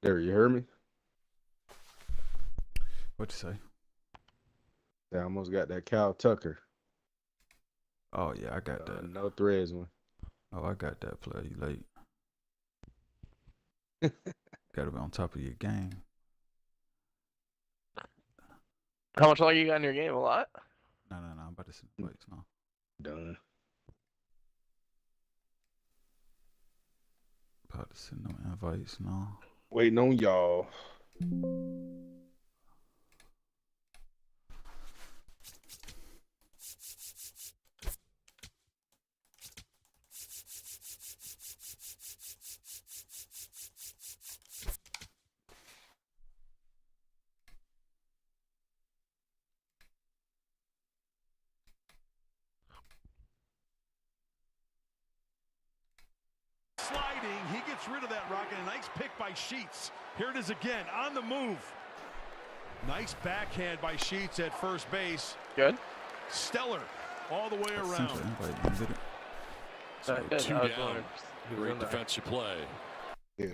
There, you heard me? What'd you say? I almost got that Cal Tucker. Oh yeah, I got that. No threads one. Oh, I got that play. You late. Gotta be on top of your game. How much longer you got in your game? A lot? No. I'm about to send fights now. Done. About to send them invites now. Waiting on y'all. Sliding, he gets rid of that rock, and a nice pick by Sheets. Here it is again, on the move. Nice backhand by Sheets at first base. Good. Stellar all the way around. Invite, you did it. So Good. 2 I was down. wondering. Great defensive play. Yeah.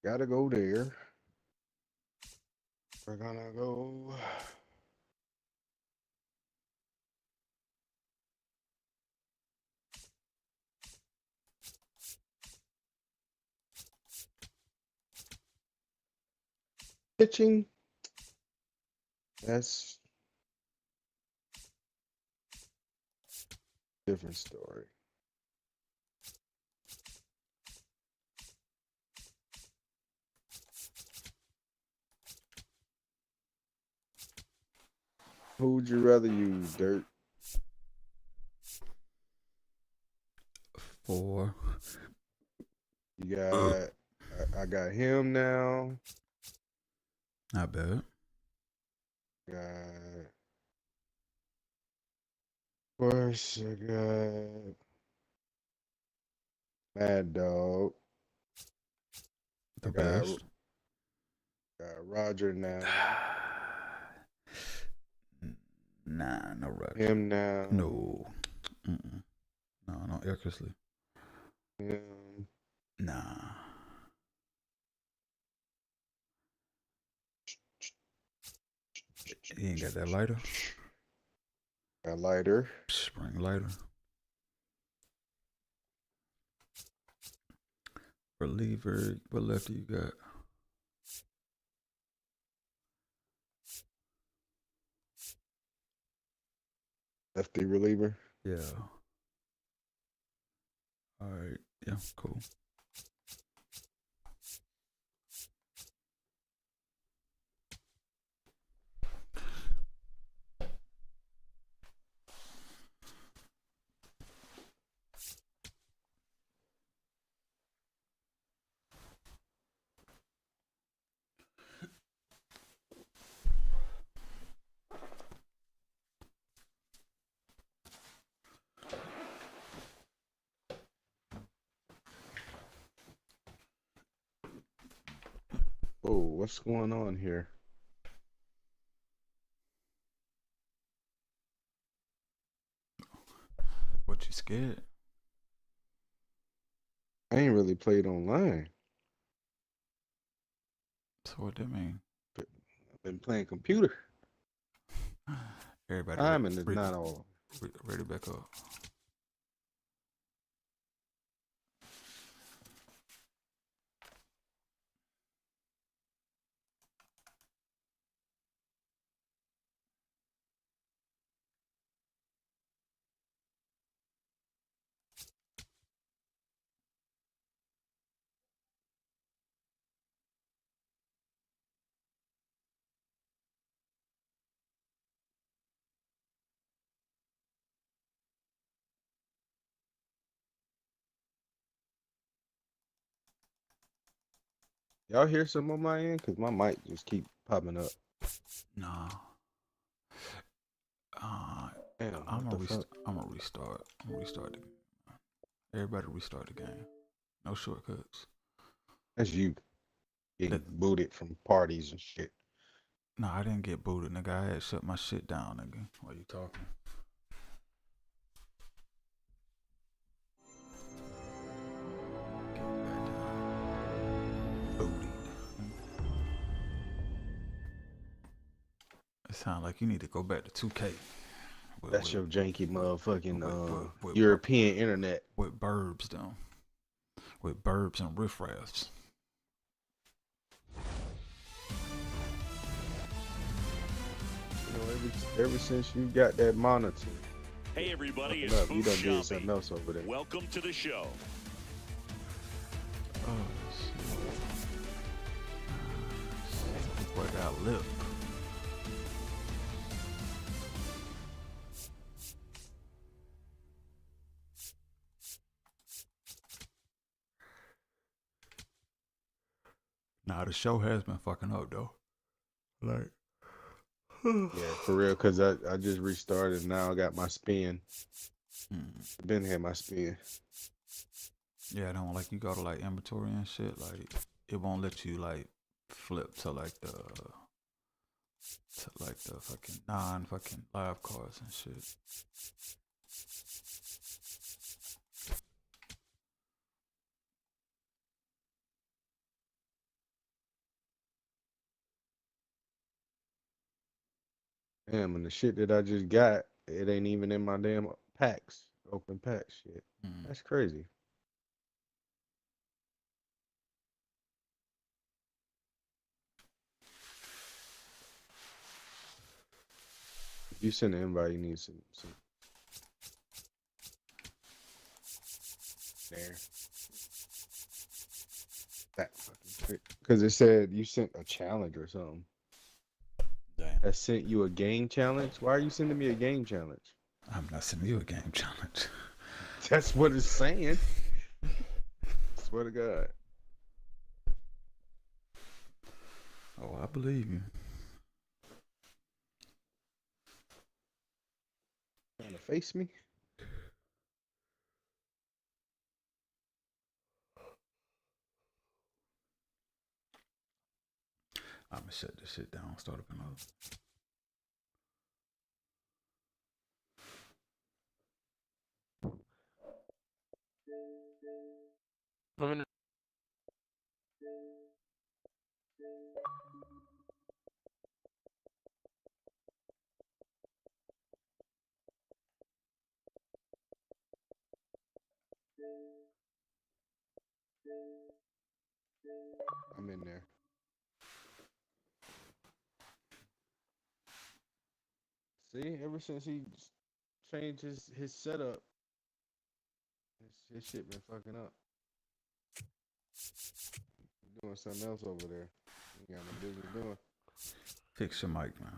Gotta go there. We're gonna go. Pitching. That's different story. Who would you rather use, Dirt? 4. You got. I got him now. Not bad. Got. Of course, I got Mad Dog. The I got, best. got Roger now. Nah, no Roger. Him now. No. No, Erkesley. Him. Nah. He ain't got that lighter. Got lighter. Spring lighter. Reliever. What lefty you got? Lefty reliever. Yeah. All right. Yeah, cool. Oh, what's going on here? What, you scared? I ain't really played online. So what that mean? I've been playing computer. Everybody Timing is not all. ready back up. Y'all hear some on my end? Cause my mic just keep popping up. Nah. Damn, I'm what the fuck? gonna restart. I'm gonna restart the game. Everybody restart the game. No shortcuts. That's you getting booted from parties and shit. Nah, I didn't get booted, nigga. I had shut my shit down, nigga. While you talking. Get back down. Booted. It sound like you need to go back to 2K. That's your janky motherfucking with European internet. With burbs, though. With burbs and riffraffs. You know, ever since you got that monitor. Hey everybody, You it's done Food did something Shopping. else over there. Welcome to the show. Oh, shit. Boy got lip. Nah, the show has been fucking up, though. Like, Yeah, for real, cause I just restarted and now I got my spin. Been had my spin. yeah, I don't like you go to like inventory and shit. Like, it won't let you like flip to like the fucking non-fucking live cards and shit. Damn, and the shit that I just got, it ain't even in my damn packs. Open pack shit. That's crazy. If you send an invite, you need some there. That fucking quick. Cause it said you sent a challenge or something. Damn. I sent you a game challenge. Why are you sending me a game challenge? I'm not sending you a game challenge. That's what it's saying. Swear to God. Oh, I believe you. Trying to face me? I'm gonna shut this shit down. Start up another. I mean, I'm in there. See, ever since he changed his setup, his shit been fucking up. Doing something else over there. You got no business doing. Fix your mic, man.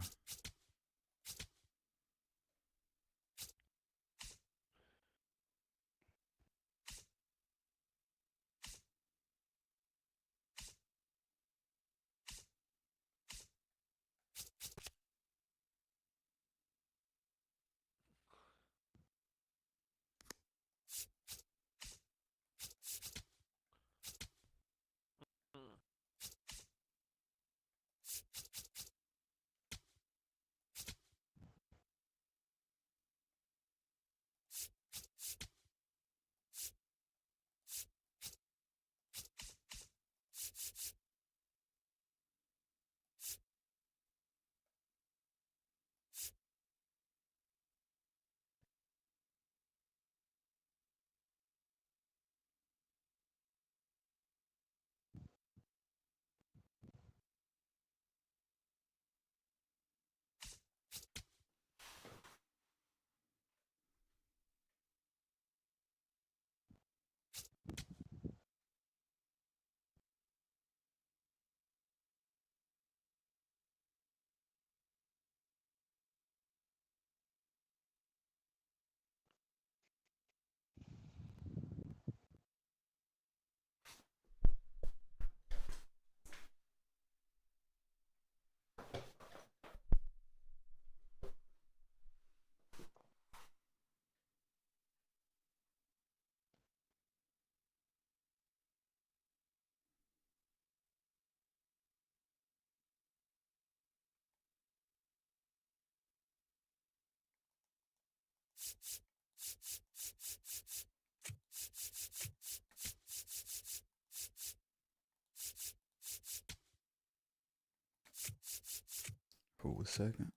Who was second?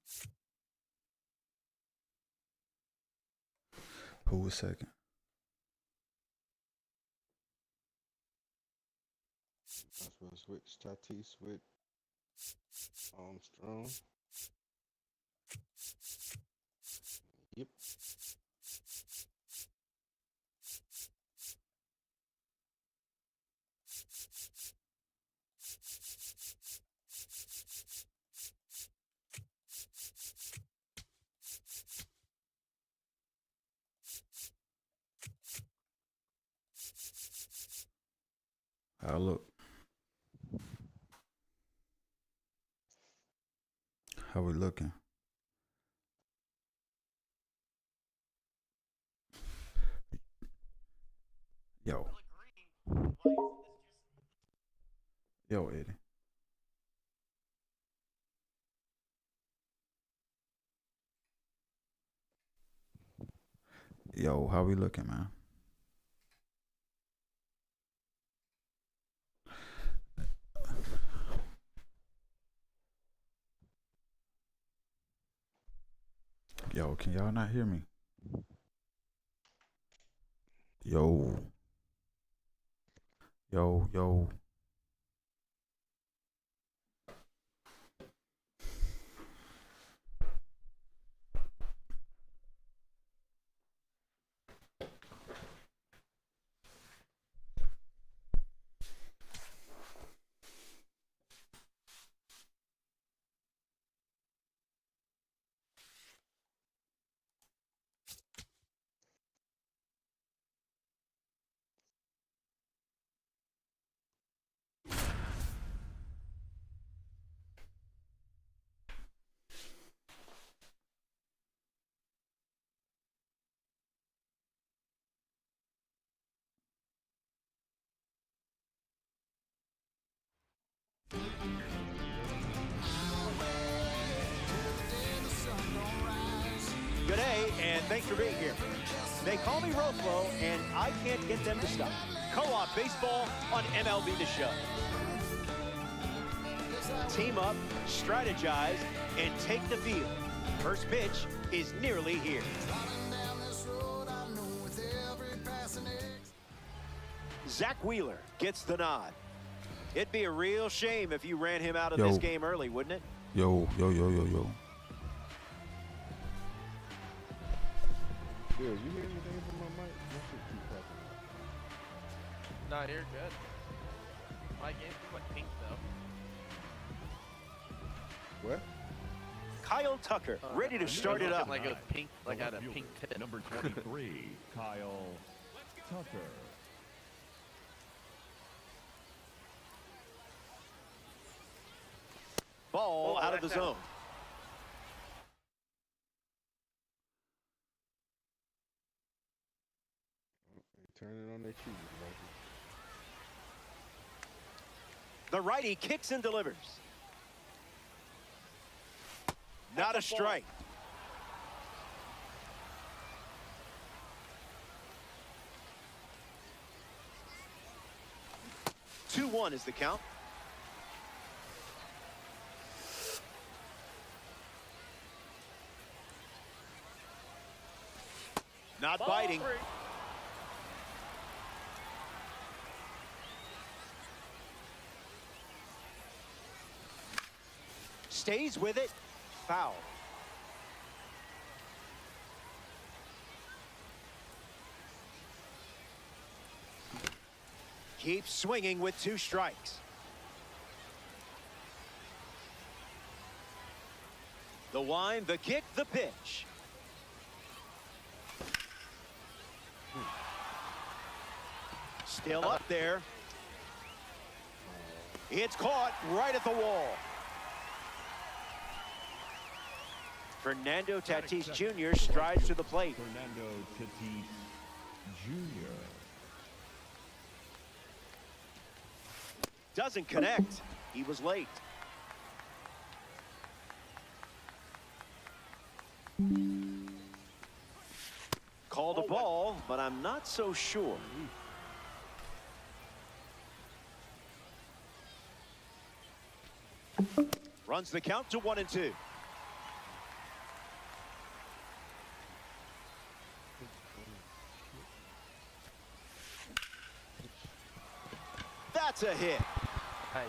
Who was second? That's what I switch Tatis with Armstrong. Yep. I look. How we looking? Yo. Yo, Eddie. Yo, how we looking, man? Yo, can y'all not hear me? Yo. Yo. Good day, and thanks for being here. They call me Roflo, and I can't get them to stop. Co-op baseball on MLB The Show. Team up, strategize, and take the field. First pitch is nearly here. Zach Wheeler gets the nod. It'd be a real shame if you ran him out of this game early, wouldn't it? Yo. Yeah, you hear anything from my mic? My shit keep popping up. Nah, you're good. My game's like pink though. What? Kyle Tucker, ready to start it up. Like a pink, like I had a pink tip. Number 23, Kyle Tucker. Ball out of the zone. They turn it on their cheese, The righty kicks and delivers. Not a strike. Two 2-1 is the count. Not biting. Stays with it. Foul. Keeps swinging with 2 strikes. The wind, the kick, the pitch. Still up there. It's caught right at the wall. Fernando Tatis Jr. strides to the plate. Fernando Tatis Jr. Doesn't connect. He was late. Called a ball, but I'm not so sure. Runs the count to 1-2. That's a hit. Nice.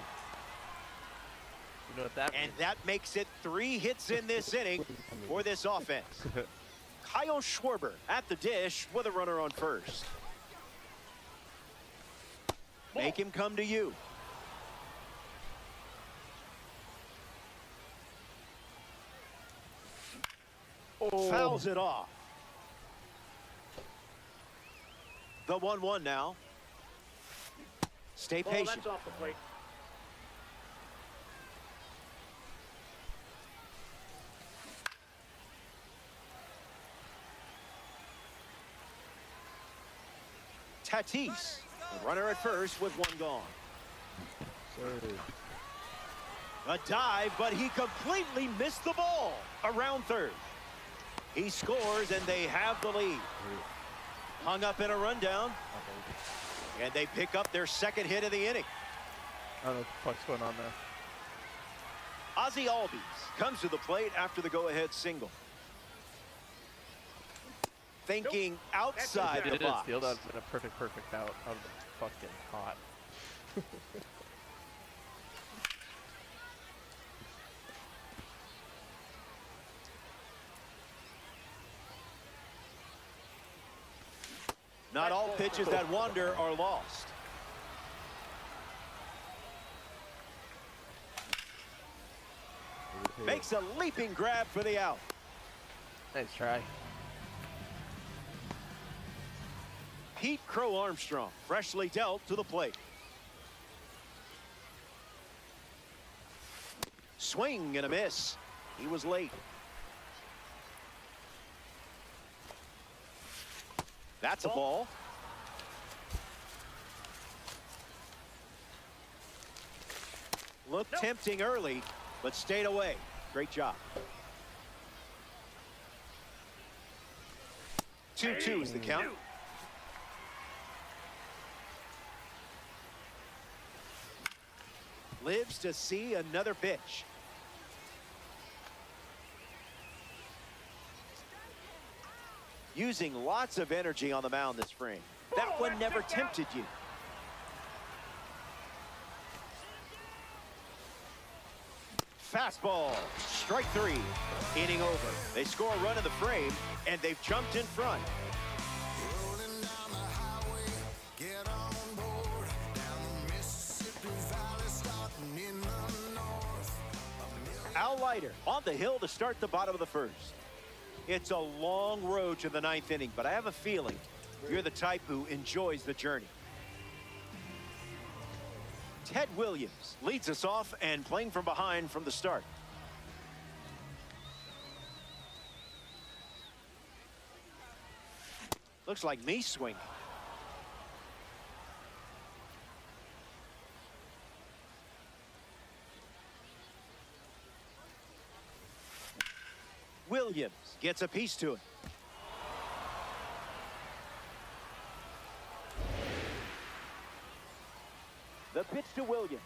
You know what that And means? that makes it 3 hits in this inning for this offense. Kyle Schwarber at the dish with a runner on first. Make him come to you. Fouls it off. The 1-1 now. Stay patient. That's off the plate. Tatis, the runner at first with 1 gone. Sorry. A dive, but he completely missed the ball around third. He scores, and they have the lead. Hung up in a rundown, and they pick up their second hit of the inning. I don't know what the fuck's going on there. Ozzie Albies comes to the plate after the go-ahead single. Thinking outside If the it is box. field, that would have been a perfect out. I would have been fucking hot. Not all pitches that wander are lost. Makes a leaping grab for the out. Nice try. Pete Crow Armstrong, freshly dealt to the plate. Swing and a miss. He was late. That's a ball. Looked tempting early, but stayed away. Great job. 2-2 is the count. Lives to see another pitch. Using lots of energy on the mound this frame. That one never tempted you. Fastball, strike 3, inning over. They score a run in the frame, and they've jumped in front. Al Leiter on the hill to start the bottom of the first. It's a long road to the 9th inning, but I have a feeling you're the type who enjoys the journey. Ted Williams leads us off and playing from behind from the start. Looks like me swinging. Williams gets a piece to it. The pitch to Williams.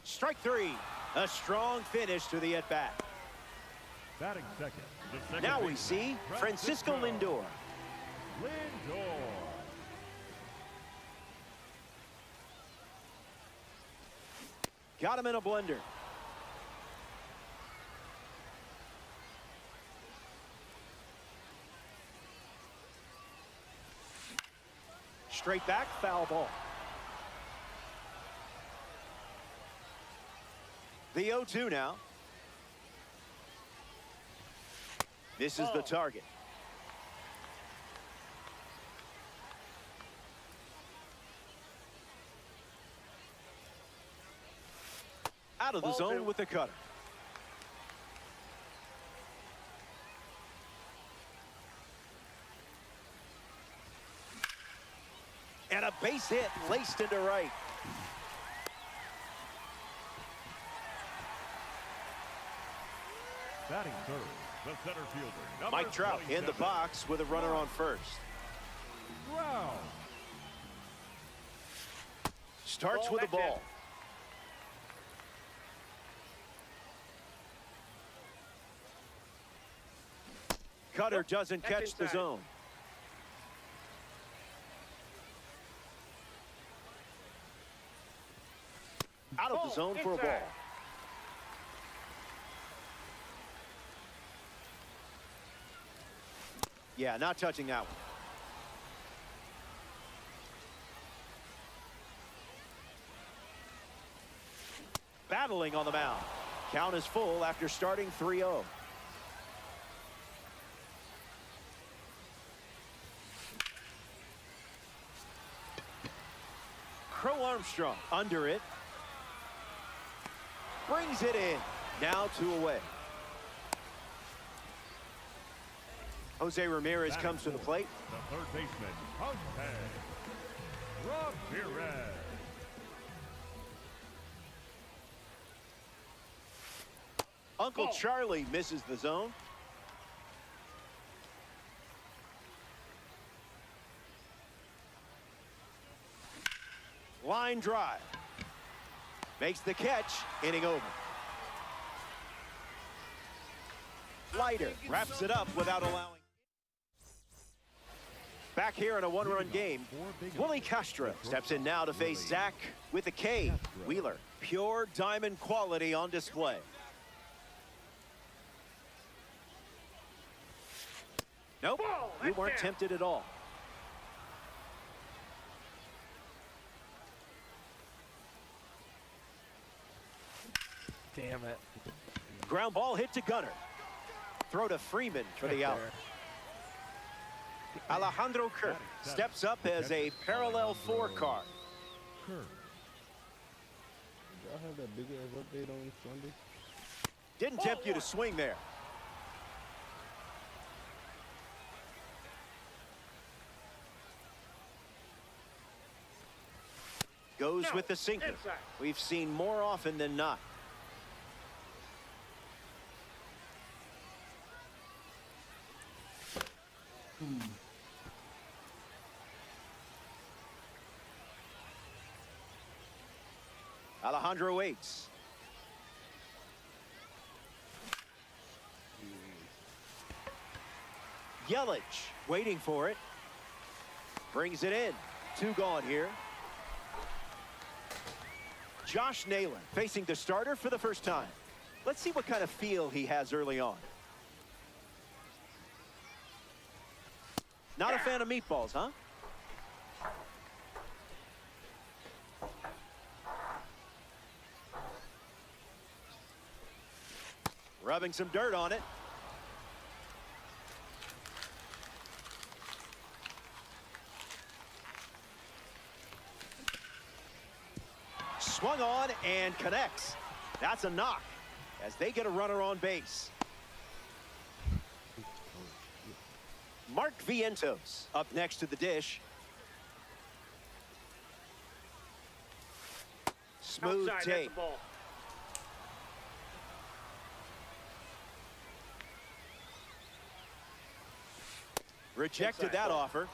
Strike 3. A strong finish to the at-bat. Batting second. The second Now we baseman, see Francisco Lindor. Lindor. Got him in a blender. Straight back, foul ball. The 0-2 now. This is the target. Out of the zone with the cutter. And a base hit laced into right. Batting third. the center fielder, number Mike Trout in the 27. box with a runner on first. Wow. Starts with the ball. Cutter doesn't catch the zone. Out of the zone for a ball. Yeah, not touching that one. Battling on the mound. Count is full after starting 3-0. Crow Armstrong under it. Brings it in. Now 2 away. Jose Ramirez comes to the plate. The third baseman, Ramirez. Uncle Charlie misses the zone. Line drive. Makes the catch. Inning over. Leiter wraps it up without allowing. Back here in a one-run game, Willie Castro steps in now to face Zach with a K. Wheeler, pure diamond quality on display. Nope, we weren't tempted at all. Damn it. Ground ball hit to Gunner. Throw to Freeman for the out. Alejandro Kirk steps up as a parallel 4 card. Y'all have that big ass update on Sunday? Didn't tempt you to swing there. Goes with the sinker. We've seen more often than not. Alejandro waits. Yelich waiting for it. Brings it in. 2 gone here. Josh Naylor facing the starter for the first time. Let's see what kind of feel he has early on. Not a fan of meatballs, huh? Rubbing some dirt on it. Swung on and connects. That's a knock as they get a runner on base. Mark Vientos up next to the dish. Smooth take. Rejected that offer.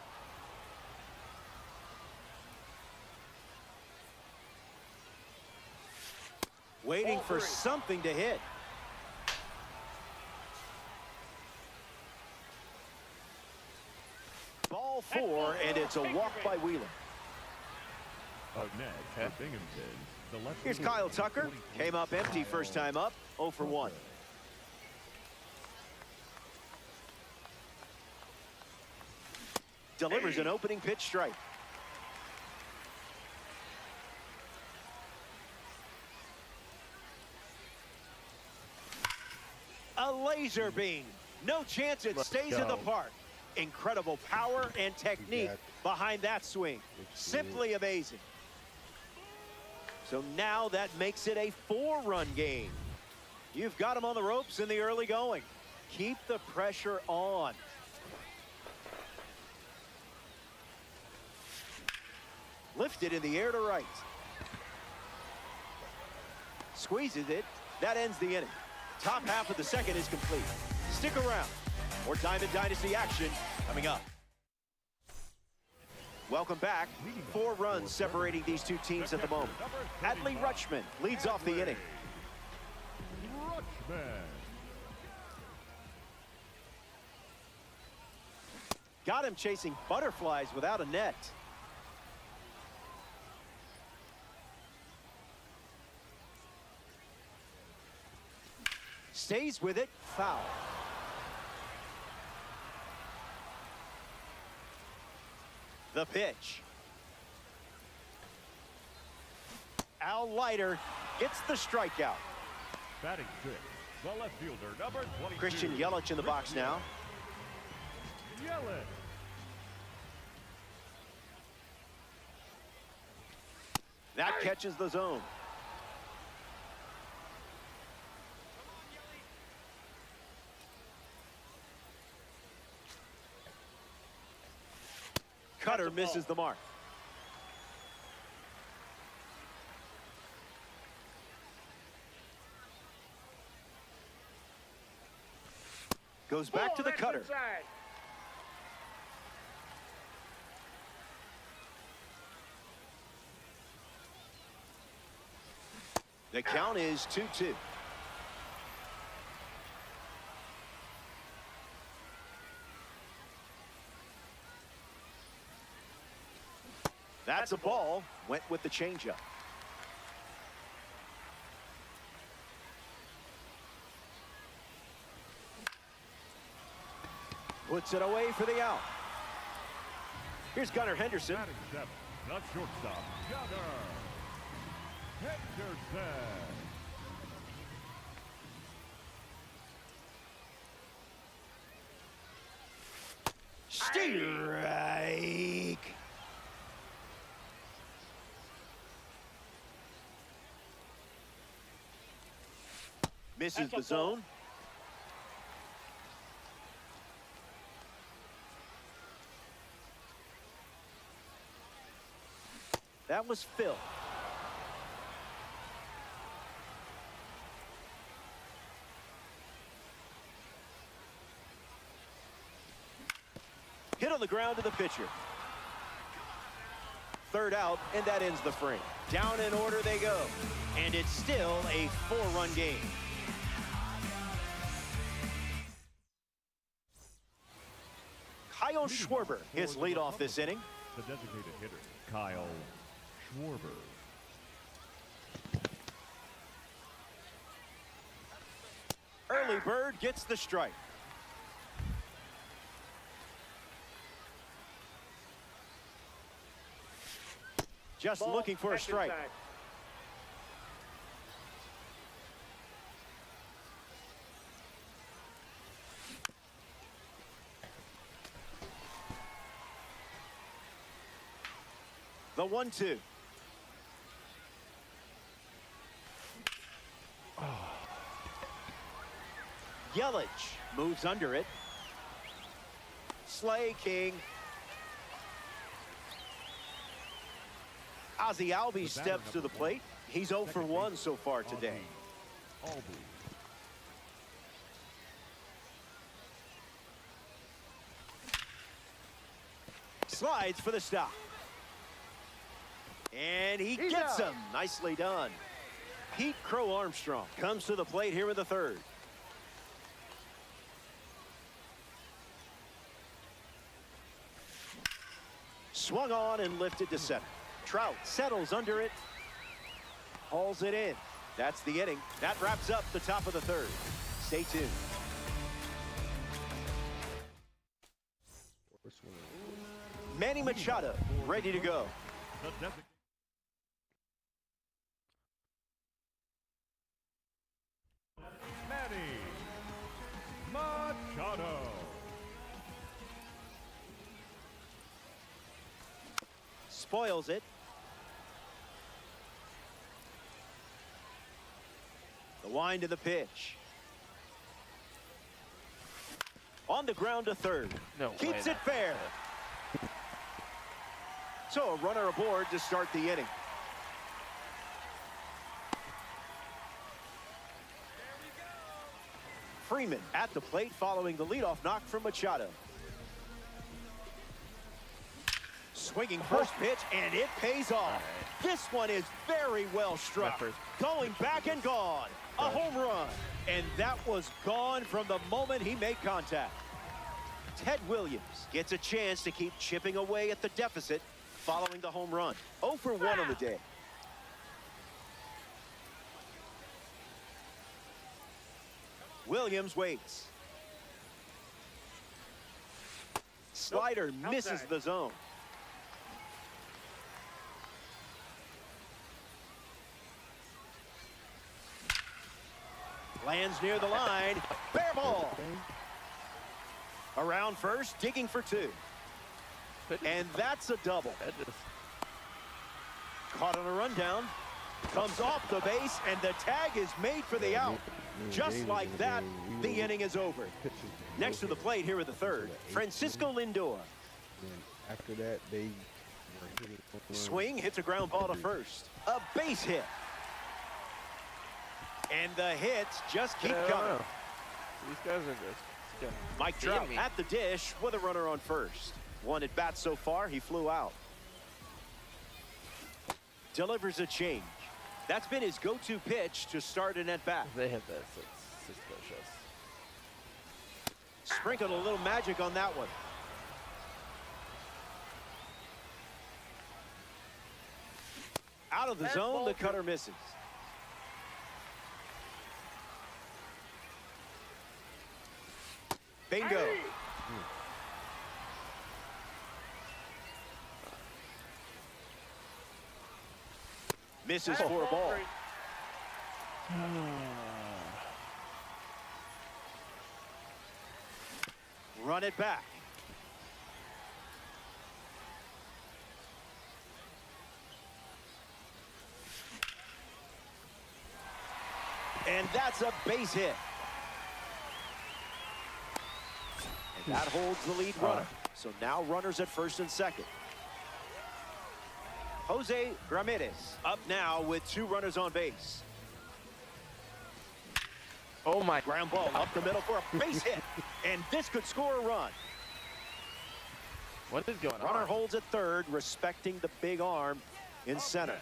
Waiting for something to hit. Ball 4, and it's a walk by Wheeler. Up next, at Binghamton, the left Here's fielder, Kyle Tucker. 42, Came up empty first time up. 0 for 1. Delivers an opening pitch strike. A laser beam. No chance it stays in the park. Incredible power and technique behind that swing. Simply amazing. So now that makes it a 4-run game. You've got him on the ropes in the early going. Keep the pressure on. Lifted in the air to right. Squeezes it. That ends the inning. Top half of the second is complete. Stick around. More Diamond Dynasty action coming up. Welcome back. 4 runs separating these two teams at the moment. Adley Rutschman leads off the inning. Got him chasing butterflies without a net. Stays with it, foul. The pitch. Al Leiter gets the strikeout. Batting sixth, the left fielder, number 22. Christian Yelich in the box now. Yelich. That catches the zone. Cutter misses the mark. Goes back to the cutter. The count is 2-2. That's a ball. Went with the changeup. Puts it away for the out. Here's Gunnar Henderson. Batting seventh, the shortstop, Gunnar Henderson. Strike. Misses the zone. That was Phil. Hit on the ground to the pitcher. Third out, and that ends the frame. Down in order they go. And it's still a 4-run game. Kyle Schwarber his lead off this inning. The designated hitter, Kyle Schwarber. Early bird gets the strike. Just looking for a strike. The 1-2. Yelich moves under it. Slay King. Ozzie Albies steps to the plate. He's 0 for 1 so far today. Slides for the stop. And he gets him. Nicely done. Pete Crow Armstrong comes to the plate here in the third. Swung on and lifted to center. Trout settles under it. Hauls it in. That's the inning. That wraps up the top of the third. Stay tuned. Manny Machado ready to go. Manny Machado. Spoils it. The wind of the pitch. On the ground to third. No Keeps way, it fair. So a runner aboard to start the inning. Freeman at the plate following the leadoff knock from Machado. Swinging first pitch, and it pays off. This one is very well struck. Going back and gone. A home run. And that was gone from the moment he made contact. Ted Williams gets a chance to keep chipping away at the deficit following the home run. 0 for 1 on the day. Williams waits. Slider misses the zone. Lands near the line. Fair ball. Around first, digging for 2. And that's a double. Caught on a rundown. Comes off the base, and the tag is made for the out. Just like that, the inning is over. Next to the plate here with the third, Francisco Lindor. After that, they were hitting. Swing, hits a ground ball to first. A base hit. And the hits just keep coming. These guys are good. Mike Trout at the dish with a runner on first. 1 at bat so far, he flew out. Delivers a change. That's been his go-to pitch to start an at-bat. They hit this. It's suspicious. Sprinkled a little magic on that one. Out of the zone, the cutter misses. Bingo. Misses for a ball. Run it back. And that's a base hit. And that holds the lead runner. So now runners at first and second. Jose Ramirez up now with 2 runners on base. Oh my. Ground ball up the middle for a base hit. And this could score a run. What is going on? Runner holds at third, respecting the big arm in center.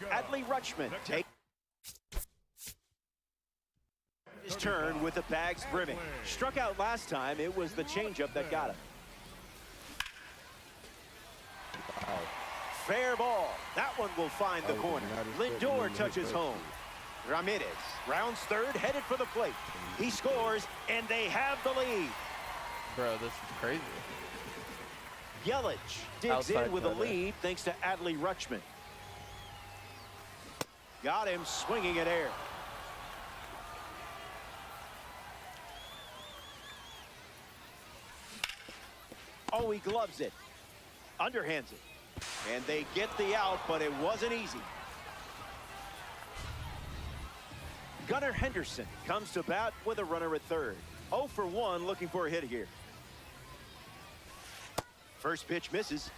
Adley Rutschman takes his turn with the bags brimming. Struck out last time. It was the changeup that got him. Fair ball. That one will find the corner. Lindor touches home. Ramirez rounds third, headed for the plate. He scores, and they have the lead. Bro, this is crazy. Yelich digs in with a lead thanks to Adley Rutschman. Got him swinging at air. Oh, he gloves it. Underhands it. And they get the out, but it wasn't easy. Gunnar Henderson comes to bat with a runner at third. 0 for 1, looking for a hit here. First pitch misses.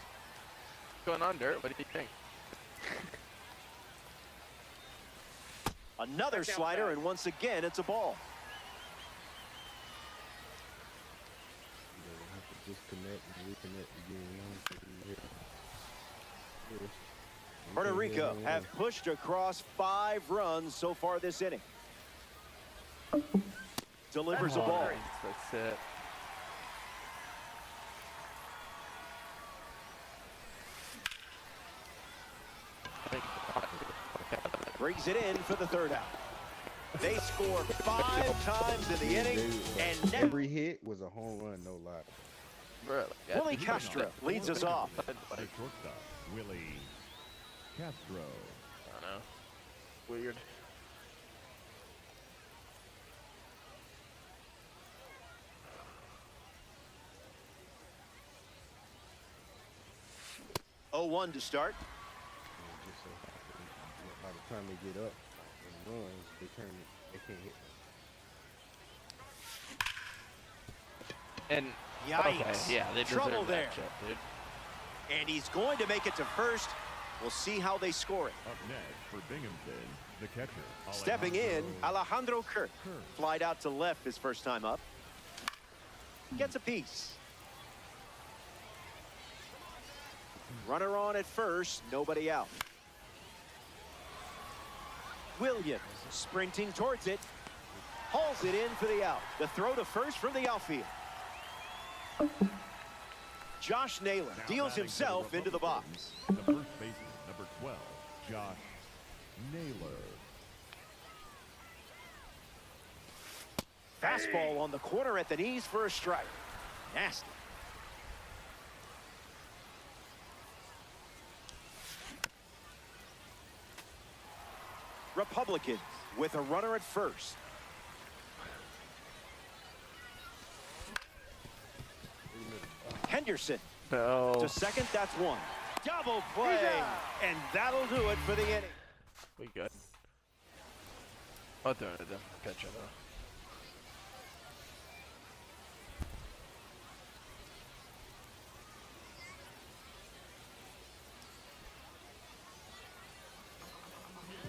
What's going on, Dirt? What do you think? Another slider, and once again, it's a ball. They'll have to disconnect and reconnect again. Puerto Rico have pushed across 5 runs so far this inning. Delivers a ball. That's it. Brings it in for the third out. They score 5 times in the inning, and every hit was a home run, no lie. Bro, Willie Castro leads us off. Willie Castro. I don't know. Weird. Oh, 1 to start. By the time they get up and runs, they can't hit. And Yikes. okay, yeah, they Trouble deserve there. that shit, dude. And he's going to make it to first. We'll see how they score it. Up next for Binghamton, the catcher. Stepping in, Alejandro Kirk. Flied out to left his first time up. Gets a piece. Runner on at first, nobody out. Williams sprinting towards it. Hauls it in for the out. The throw to first from the outfield. Josh Naylor deals himself into the box. The first baseman, number 12, Josh Naylor. Fastball on the corner at the knees for a strike. Nasty. Republicans with a runner at first. Henderson to second. That's one. Double play, and that'll do it for the inning. We good. I'll do it. Catch it though.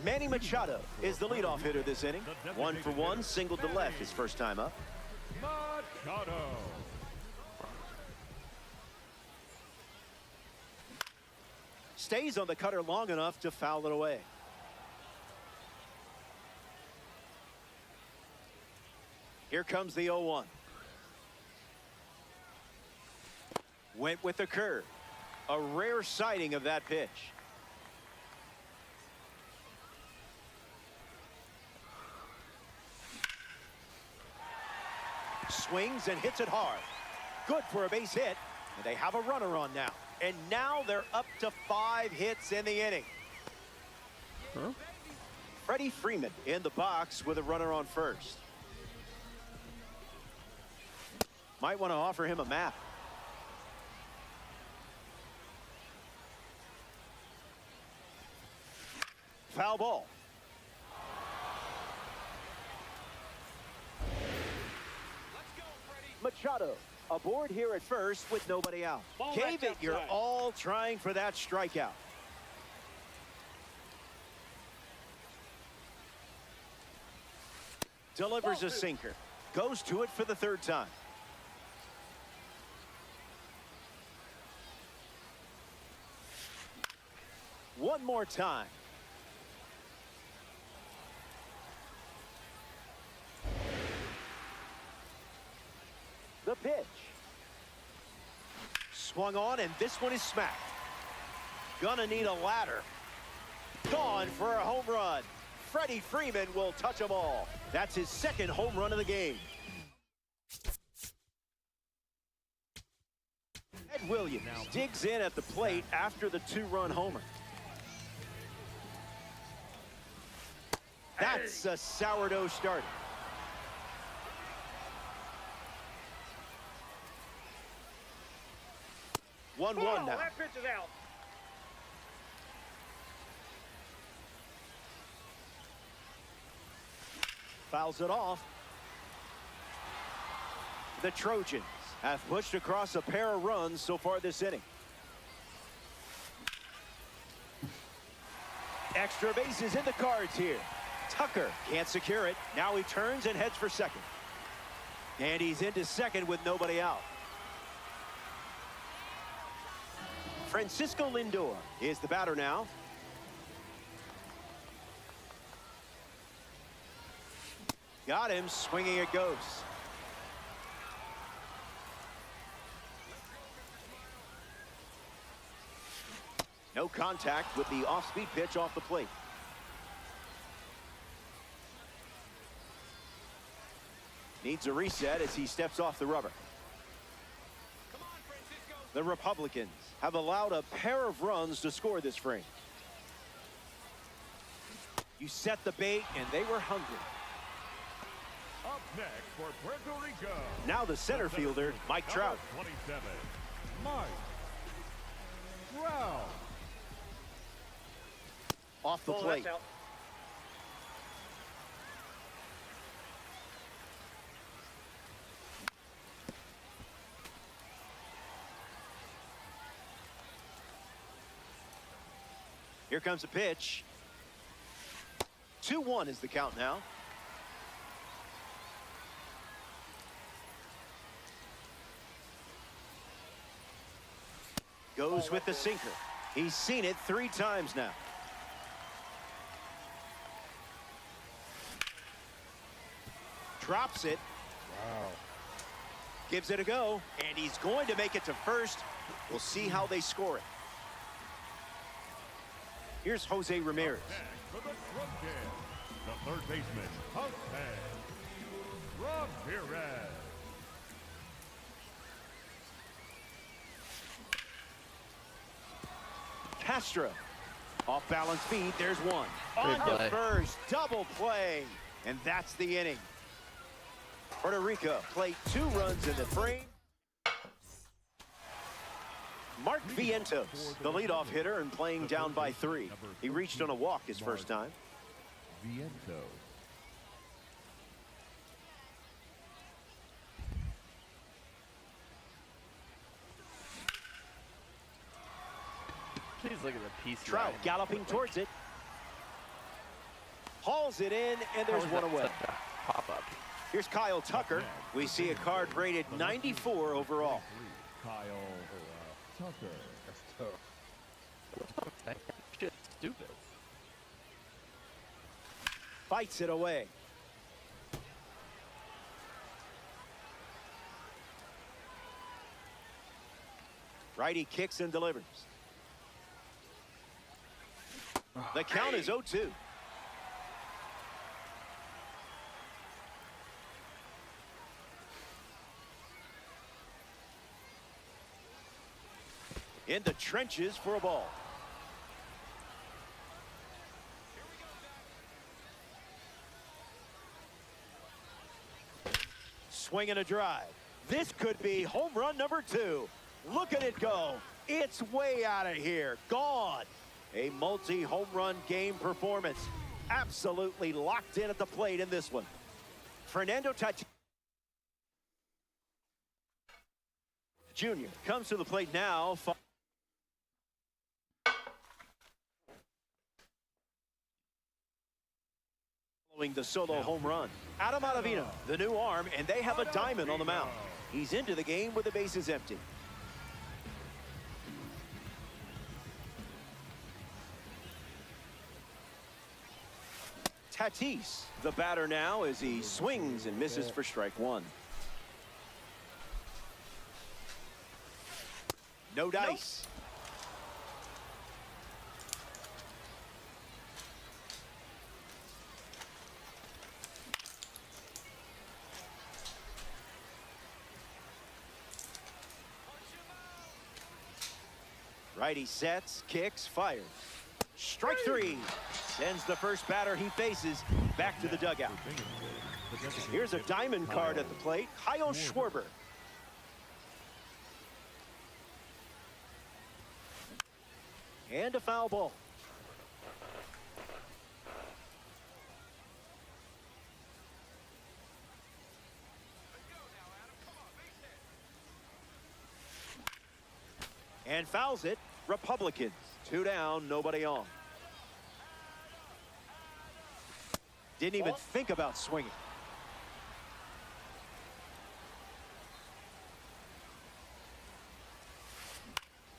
Manny Machado is the leadoff hitter this inning. 1 for 1, single to left his first time up. Machado. Stays on the cutter long enough to foul it away. Here comes the 0-1. Went with the curve. A rare sighting of that pitch. Swings and hits it hard. Good for a base hit. And they have a runner on now. And now they're up to 5 hits in the inning. Freddie Freeman in the box with a runner on first. Might want to offer him a map. Foul ball. Machado aboard here at first with nobody out. Gave it your all trying for that strikeout. Delivers a sinker. Goes to it for the third time. One more time. The pitch. Swung on, and this one is smacked. Gonna need a ladder. Gone for a home run. Freddie Freeman will touch them all. That's his second home run of the game. Ed Williams digs in at the plate after the 2-run homer. That's a sourdough start. One now. That pitch is out. Fouls it off. The Trojans have pushed across a pair of runs so far this inning. Extra bases in the cards here. Tucker can't secure it. Now he turns and heads for second. And he's into second with nobody out. Francisco Lindor is the batter now. Got him, swinging it goes. No contact with the off-speed pitch off the plate. Needs a reset as he steps off the rubber. The Republicans have allowed a pair of runs to score this frame. You set the bait, and they were hungry. Up next for Puerto Rico. Now the center fielder, Mike Trout. 27, Mike Trout. Off the plate. That's out. Here comes a pitch. 2-1 is the count now. Goes with the sinker. He's seen it 3 times now. Drops it. Wow. Gives it a go, and he's going to make it to first. We'll see how they score it. Here's Jose Ramirez. For the Trump Kid, the third baseman, Jose Ramirez. Castro. Off balance feed, there's one. Great On to play. first, double play. And that's the inning. Puerto Rico play 2 runs in the frame. Mark Vientos, the leadoff hitter, and playing down by 3. He reached on a walk his first time. Vientos. Please look at the piece. Trout galloping towards it. Hauls it in, and there's one away. Pop up. Here's Kyle Tucker. We see a card rated 94 overall. Kyle Tucker. That's tough. That shit's stupid. Fights it away. Righty kicks and delivers. The count is 0-2. In the trenches for a ball. Swing and a drive. This could be home run number 2. Look at it go. It's way out of here. Gone. A multi-home run game performance. Absolutely locked in at the plate in this one. Fernando Tatis Jr. comes to the plate now. Following the solo home run. Adam Ottavino, the new arm, and they have a diamond on the mound. He's into the game with the bases empty. Tatis, the batter now, as he swings and misses for strike 1. No dice. Righty sets, kicks, fires. Strike 3. Sends the first batter he faces back to the dugout. Here's a diamond card at the plate. Kyle Schwarber. And a foul ball. And fouls it. Republicans. 2 down, nobody on. Didn't even think about swinging.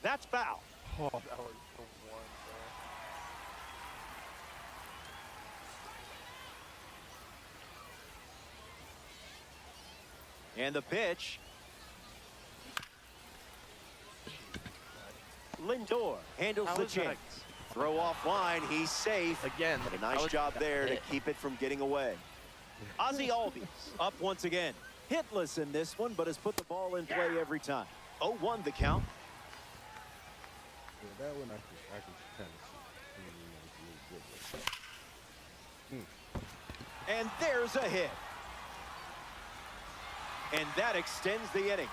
That's foul. Oh, that was the one, bro. And the pitch. Lindor handles the chance. Throw off line. He's safe. Again, A nice job there to keep it from getting away. Ozzy Albies up once again. Hitless in this one, but has put the ball in play every time. 0-1 the count. Yeah, that one I can kind of see. And there's a hit. And that extends the inning.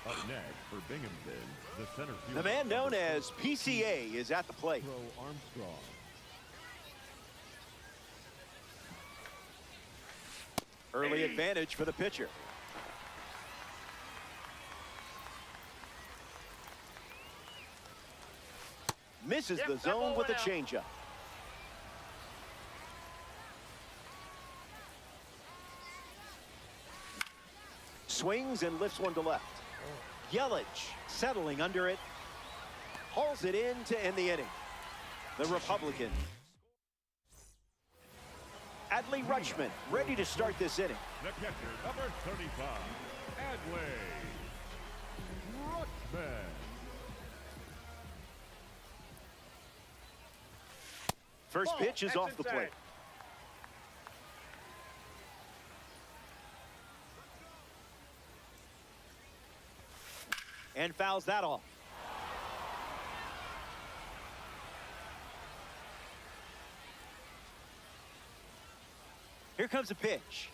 Up next for Binghamton, the center fielder. The man known as PCA is at the plate. Pro Armstrong. Early advantage for the pitcher. misses the zone with a changeup. Swings and lifts one to left. Yelich settling under it. Hauls it in to end the inning. The Republican. Adley Rutschman ready to start this inning. The catcher, number 35, Adley Rutschman. First pitch is off the plate. And fouls that off. Here comes a pitch.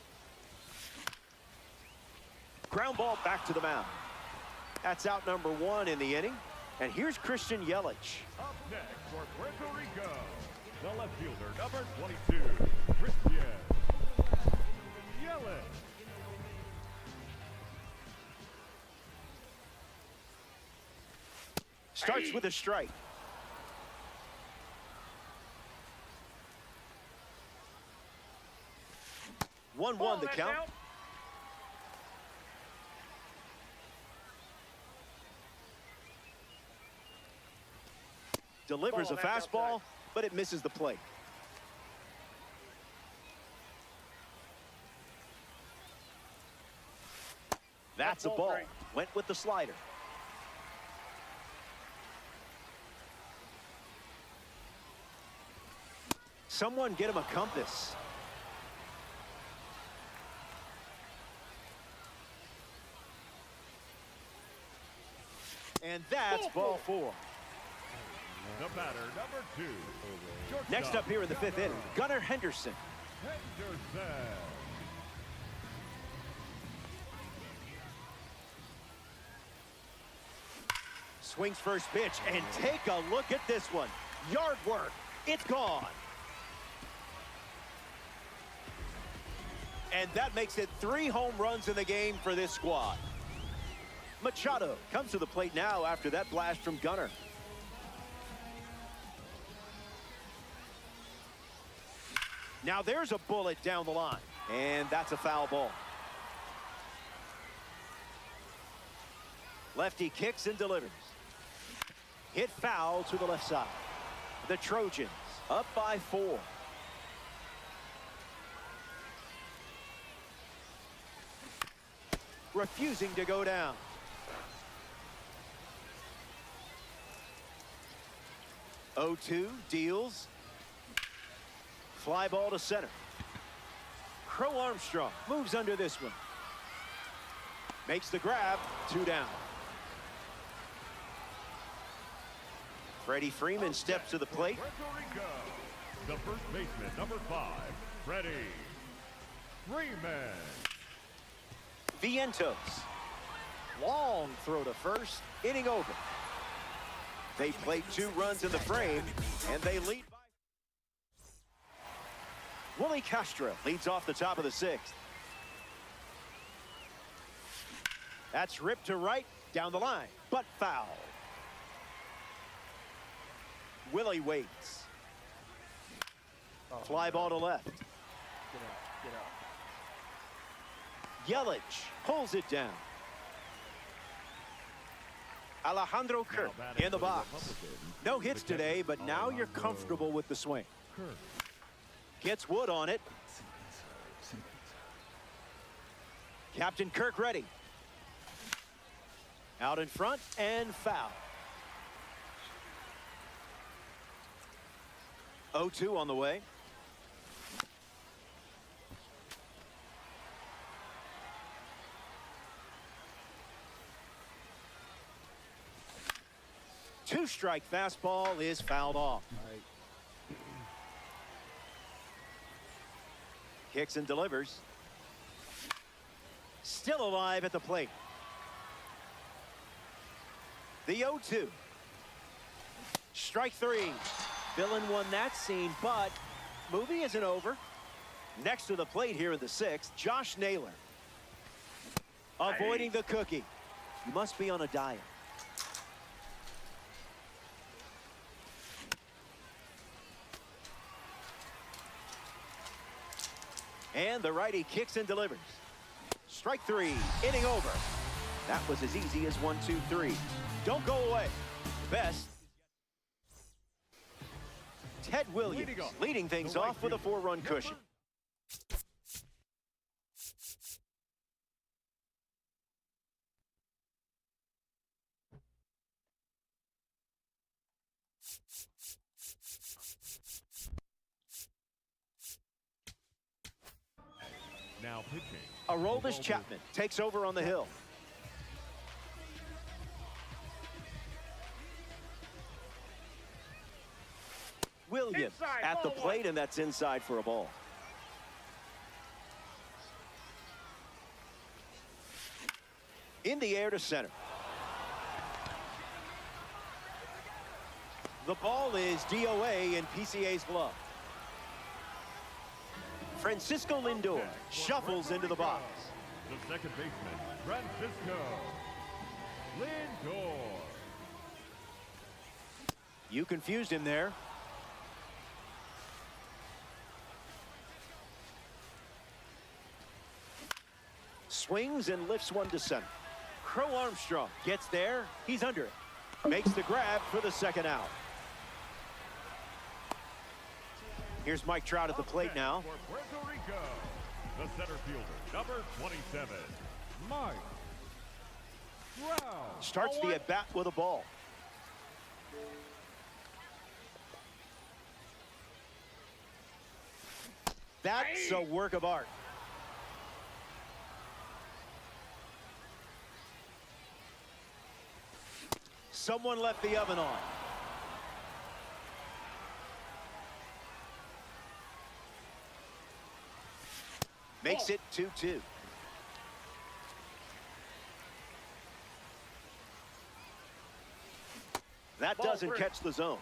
Ground ball back to the mound. That's out number 1 in the inning. And here's Christian Yelich. Up next for Puerto Rico, the left fielder, number 22, Christian Yelich. Starts with a strike. One the count. Delivers a fastball, but it misses the plate. That's a ball. Went with the slider. Someone get him a compass. And that's ball 4. The batter, number 2. Next up here in the 5th inning, Gunnar Henderson. Henderson. Swings first pitch, and take a look at this one. Yard work. It's gone. And that makes it 3 home runs in the game for this squad. Machado comes to the plate now after that blast from Gunnar. Now there's a bullet down the line, and that's a foul ball. Lefty kicks and delivers. Hit foul to the left side. The Trojans up by 4. Refusing to go down. Oh, 2 deals. Fly ball to center. Crow Armstrong moves under this one. Makes the grab. 2 down. Freddie Freeman steps to the plate. Puerto Rico, the first baseman, number 5, Freddie Freeman. Vientos. Long throw to first. Inning over. They play 2 runs in the frame, and they lead by. Willie Castro leads off the top of the 6th. That's ripped to right, down the line, but foul. Willie waits. Fly ball to left. Yelich pulls it down. Alejandro Kirk in the box. No hits today, but now you're comfortable with the swing. Gets Wood on it. Captain Kirk ready. Out in front and foul. 0-2 on the way. Two-strike fastball is fouled off. Kicks and delivers. Still alive at the plate. The 0-2. Strike 3. Villain won that scene, but movie isn't over. Next to the plate here in the 6th, Josh Naylor. Avoiding the cookie. You must be on a diet. And the righty kicks and delivers. Strike three, inning over. That was as easy as 1, 2, 3. Don't go away. Best. Ted Williams leading things off with a 4-run cushion. Now pitching. Aroldis Chapman takes over on the hill. Williams at the plate, and that's inside for a ball. In the air to center. The ball is DOA in PCA's glove. Francisco Lindor shuffles into the box. The second baseman, Francisco Lindor. You confused him there. Swings and lifts one to center. Crow Armstrong gets there. He's under it. Makes the grab for the second out. Here's Mike Trout at the plate now. For Puerto Rico, the center fielder, number 27, Mike Trout. Starts the at-bat with a ball. That's a work of art. Someone left the oven on. Makes it 2-2. That doesn't catch the zone.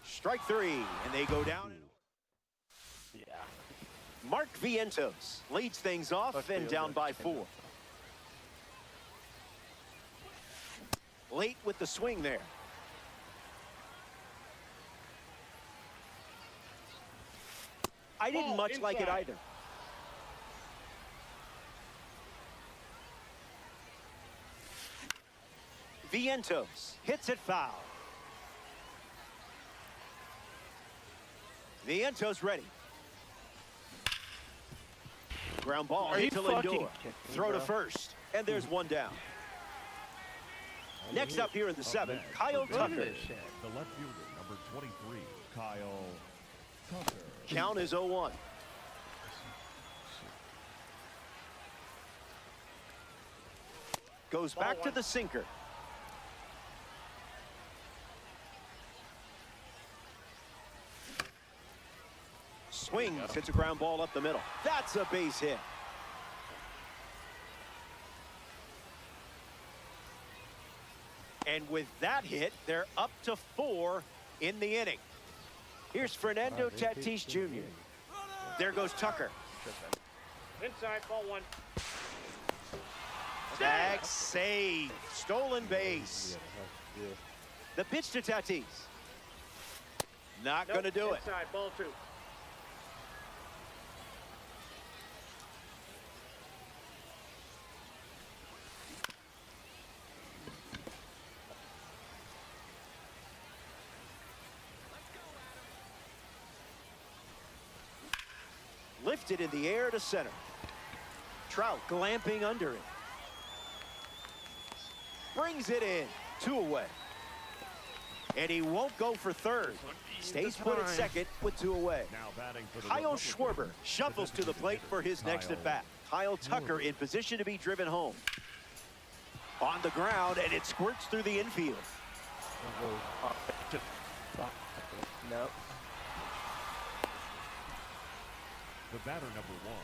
Strike three, and they go down. Yeah. Mark Vientos leads things off and down by 4. Late with the swing there. I didn't much like it either. Vientos hits it foul. Vientos ready. Ground ball into Lindor. Throw to first, and there's one down. Next up here in the 7th, Kyle Tucker. The left fielder, number 23, Kyle Tucker. Count is 0-1. Goes back to the sinker. Swings, hits a ground ball up the middle. That's a base hit. And with that hit, they're up to 4 in the inning. Here's Fernando Tatis Jr. There goes Tucker. Inside, ball 1. Tag save. Stolen base. The pitch to Tatis. Not going to do it. Inside, ball 2. Lifted in the air to center. Trout glamping under it. Brings it in. 2 away. And he won't go for third. Stays put at second with 2 away. Now batting for the Kyle Republican. Schwarber shuffles to the plate for his next at bat. Kyle Tucker in position to be driven home. On the ground, and it squirts through the infield. Nope. The batter, number 1,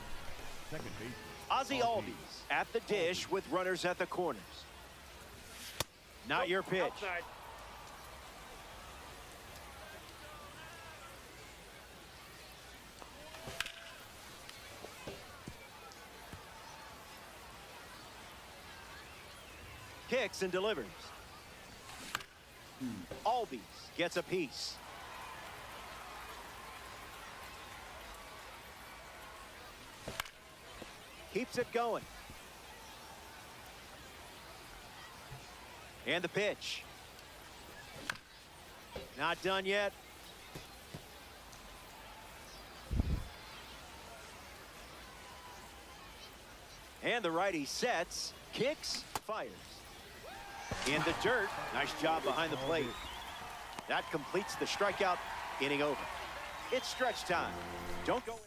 second baseman, Ozzie Albies at the dish with runners at the corners. Not your pitch. Outside. Kicks and delivers. Albies gets a piece. Keeps it going. And the pitch. Not done yet. And the righty sets, kicks, fires. In the dirt. Nice job behind the plate. That completes the strikeout. Inning over. It's stretch time. Don't go anywhere.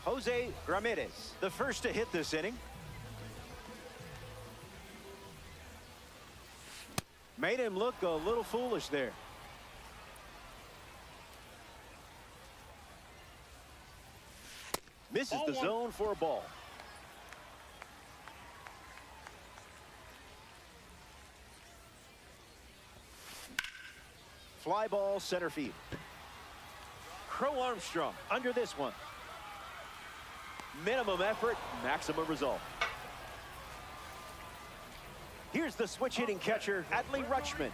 Jose Ramirez, the first to hit this inning. Made him look a little foolish there. Misses the zone for a ball. Fly ball center field. Crow Armstrong under this one. Minimum effort, maximum result. Here's the switch hitting catcher, Adley Rutschman.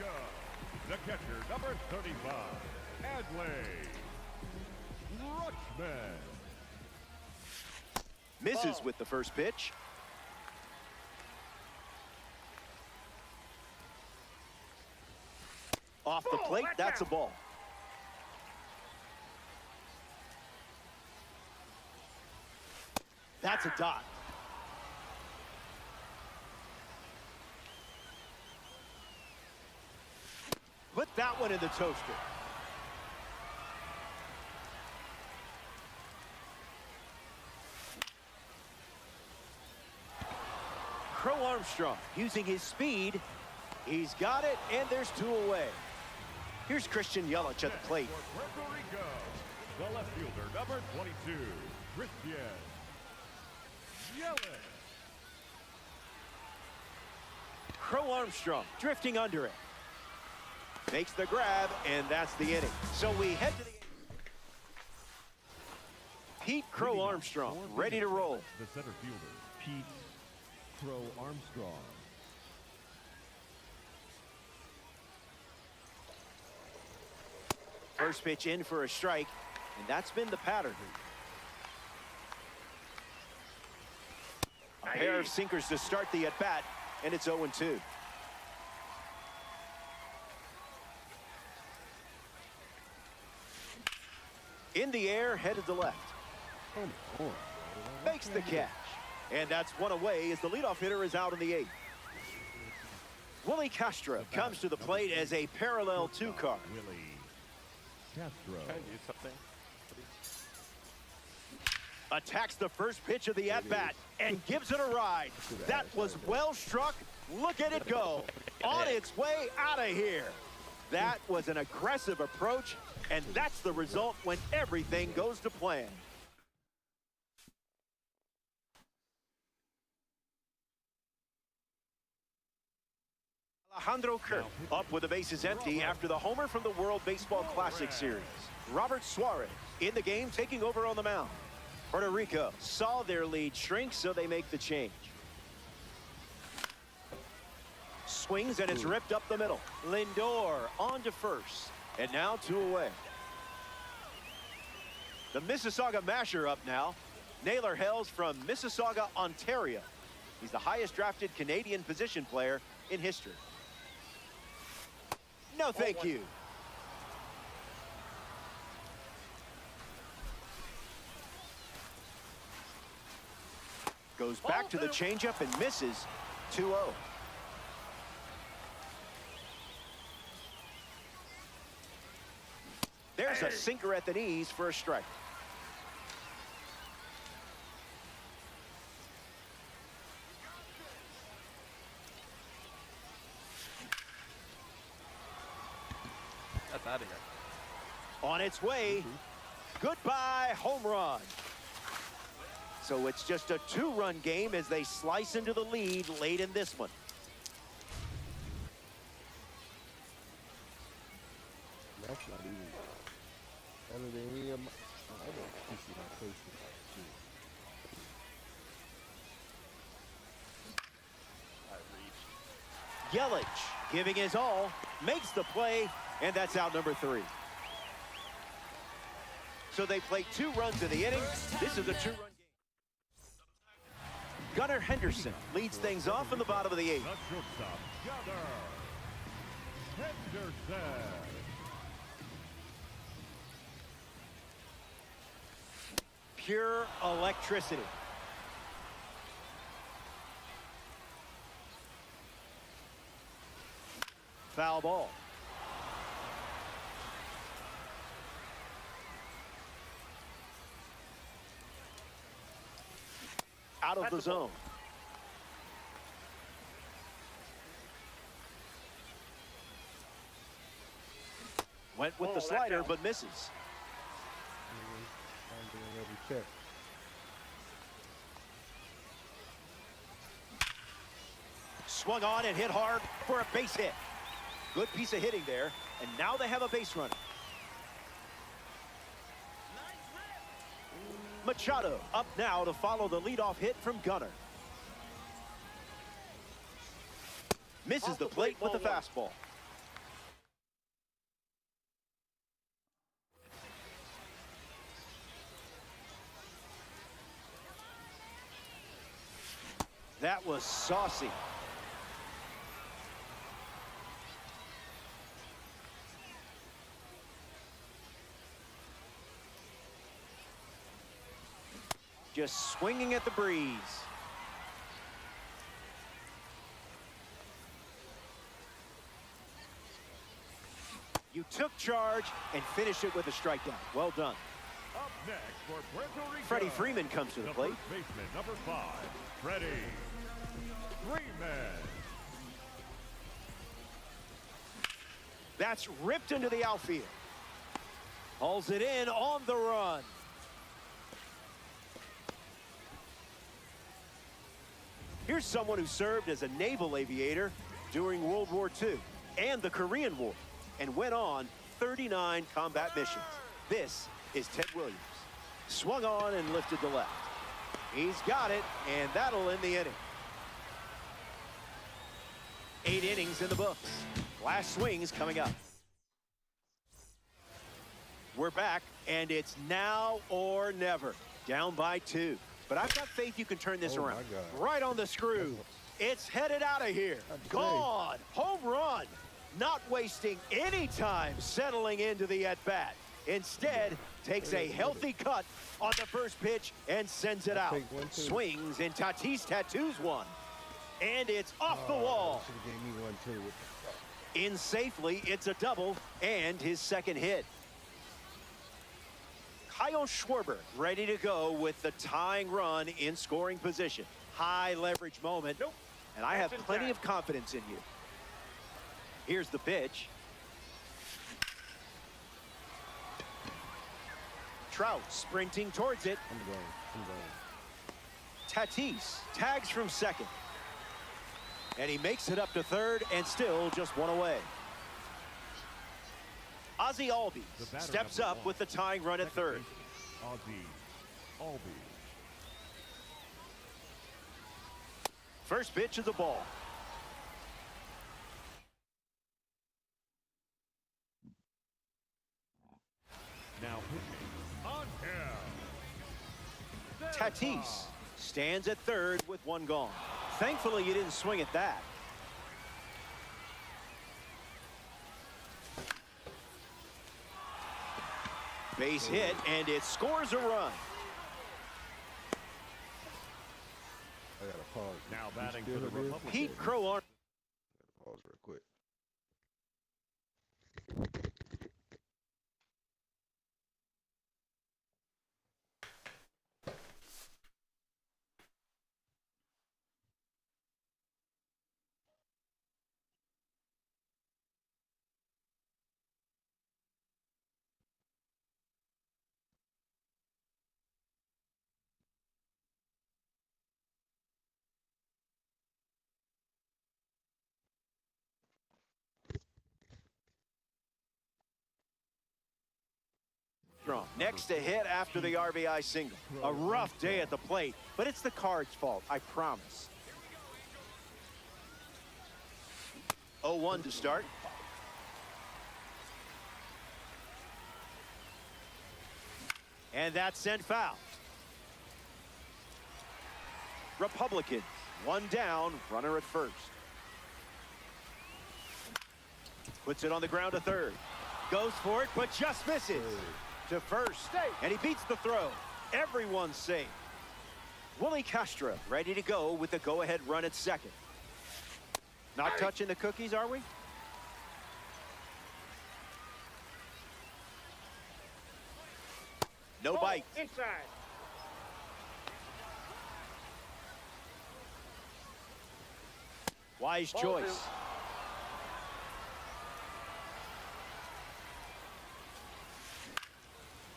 The catcher, number 35, Adley Rutschman. Misses with the first pitch. Off the plate, that's a ball. That's a dot. Put that one in the toaster. Crow Armstrong using his speed. He's got it, and there's two away. Here's Christian Yelich at the plate. For Puerto Rico, the left fielder, number 22, Christian Yelich. Crow Armstrong drifting under it. Makes the grab, and that's the inning. So we head to the Pete Crow Armstrong, ready to roll. The center fielder, Pete Crow Armstrong. First pitch in for a strike, and that's been the pattern. A pair of sinkers to start the at-bat, and it's 0-2. In the air, headed to left. Makes the catch. And that's one away as the leadoff hitter is out in the 8th. Willie Castro comes to the plate as a parallel two-car. Willie Castro. Can I do something? Attacks the first pitch of the at-bat and gives it a ride. That was well struck. Look at it go. On its way out of here. That was an aggressive approach, and that's the result when everything goes to plan. Alejandro Kirk up with the bases empty after the homer from the World Baseball Classic Series. Robert Suarez in the game, taking over on the mound. Puerto Rico saw their lead shrink, so they make the change. Swings, and it's ripped up the middle. Lindor on to first, and now two away. The Mississauga Masher up now. Naylor hails from Mississauga, Ontario. He's the highest drafted Canadian position player in history. No, thank you. Goes back to the changeup and misses. 2-0. There's a sinker at the knees for a strike. That's out of here. On its way. Goodbye, home run. So it's just a two-run game as they slice into the lead late in this one. That's not even better than any of my. I don't appreciate my face. Yelich Giving his all, makes the play, and that's out number 3. So they played 2 runs in the inning. This is a 2-run game. Gunnar Henderson leads things off in the bottom of the 8th. The shortstop, Gunnar Henderson. Pure electricity. Foul ball. Out of the zone. Went with the slider, but misses. Swung on and hit hard for a base hit. Good piece of hitting there, and now they have a base runner. Machado up now to follow the leadoff hit from Gunnar. Misses the plate with the fastball. That was saucy. Just swinging at the breeze. You took charge and finished it with a strikeout. Well done. Up next for Puerto Rico, Freddie Freeman comes to the plate. first baseman, number 5, Freddie Freeman. That's ripped into the outfield. Hauls it in on the run. Here's someone who served as a naval aviator during World War II and the Korean War and went on 39 combat missions. This is Ted Williams. Swung on and lifted to left. He's got it, and that'll end the inning. 8 innings in the books. Last swings coming up. We're back, and it's now or never. Down by 2. But I've got faith you can turn this around. Right on the screw. It's headed out of here. Gone. Home run. Not wasting any time settling into the at-bat. Instead, takes a healthy cut on the first pitch and sends it out. Swings, and Tatis tattoos one. And it's off the wall. In safely, it's a double and his second hit. Kyle Schwarber ready to go with the tying run in scoring position. High leverage moment. And I have plenty of confidence in you. Here's the pitch. Trout sprinting towards it. I'm going. Tatis tags from second. And he makes it up to third and still just one away. Ozzie Albies steps up with the tying run at third. Ozzie Albies. First pitch is a ball. Now pitching on him. Tatis stands at third with one gone. Thankfully, you didn't swing at that. Base hit, and it scores a run. I gotta pause. Now batting for the Republicans. Pete Crow. Pause real quick. Next to hit after the RBI single. A rough day at the plate, but it's the Cards' fault, I promise. 0-1 to start. And that's sent foul. Republicans, one down, runner at first. Puts it on the ground to third. Goes for it, but just misses. To first, and he beats the throw. Everyone's safe. Willie Castro ready to go with the go-ahead run at second. Not touching the cookies, are we? No bite. Inside. Wise choice.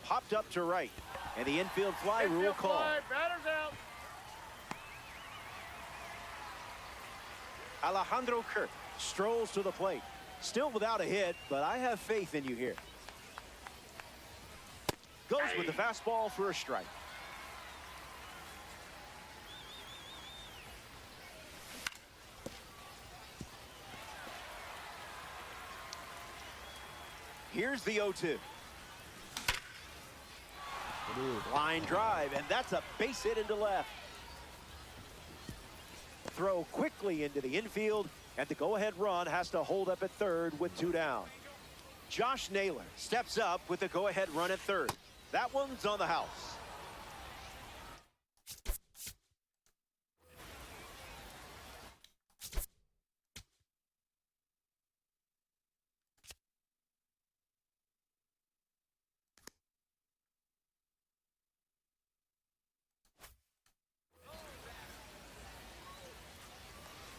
Popped up to right, and the infield fly rule call. Batter's out. Alejandro Kirk strolls to the plate. Still without a hit, but I have faith in you here. Goes with the fastball for a strike. Here's the 0-2. Line drive, and that's a base hit into left. Throw quickly into the infield, and the go-ahead run has to hold up at third with 2 down. Josh Naylor steps up with the go-ahead run at third. That one's on the house.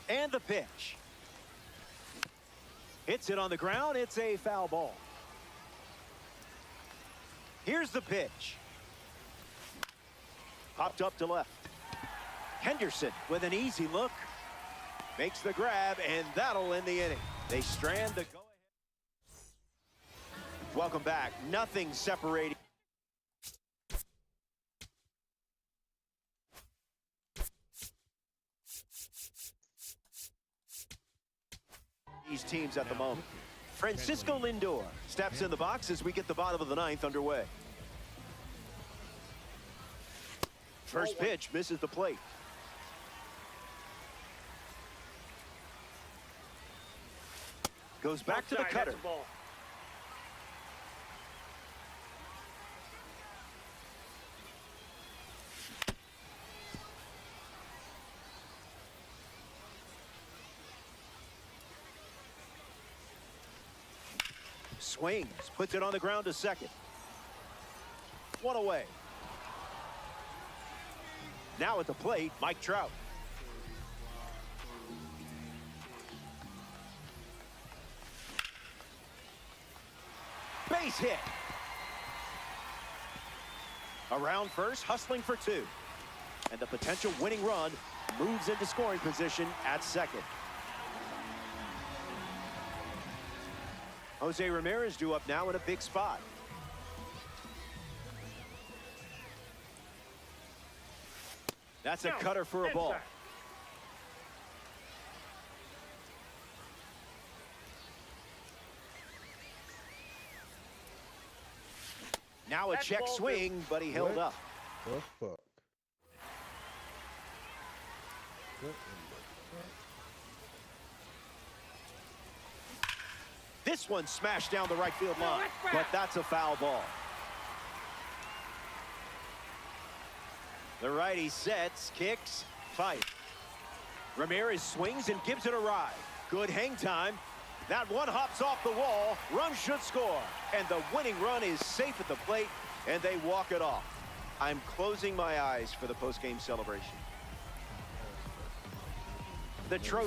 And the pitch. Hits it on the ground. It's a foul ball. Here's the pitch. Popped up to left. Henderson with an easy look. Makes the grab, and that'll end the inning. They strand the go-ahead. Welcome back. Nothing separating. These teams at the moment. Francisco Lindor steps in the box as we get the bottom of the 9th underway. First pitch misses the plate. Goes back to the cutter. Swings, puts it on the ground to second. 1 away. Now at the plate, Mike Trout. Base hit. Around first, hustling for 2. And the potential winning run moves into scoring position at second. Jose Ramirez due up now in a big spot. That's a cutter for a ball. Now a check swing, but he held up. What the fuck? This one smashed down the right field line, but that's a foul ball. The righty sets, kicks, fight. Ramirez swings and gives it a ride. Good hang time. That one hops off the wall. Run should score. And the winning run is safe at the plate, and they walk it off. I'm closing my eyes for the post-game celebration. The trophy.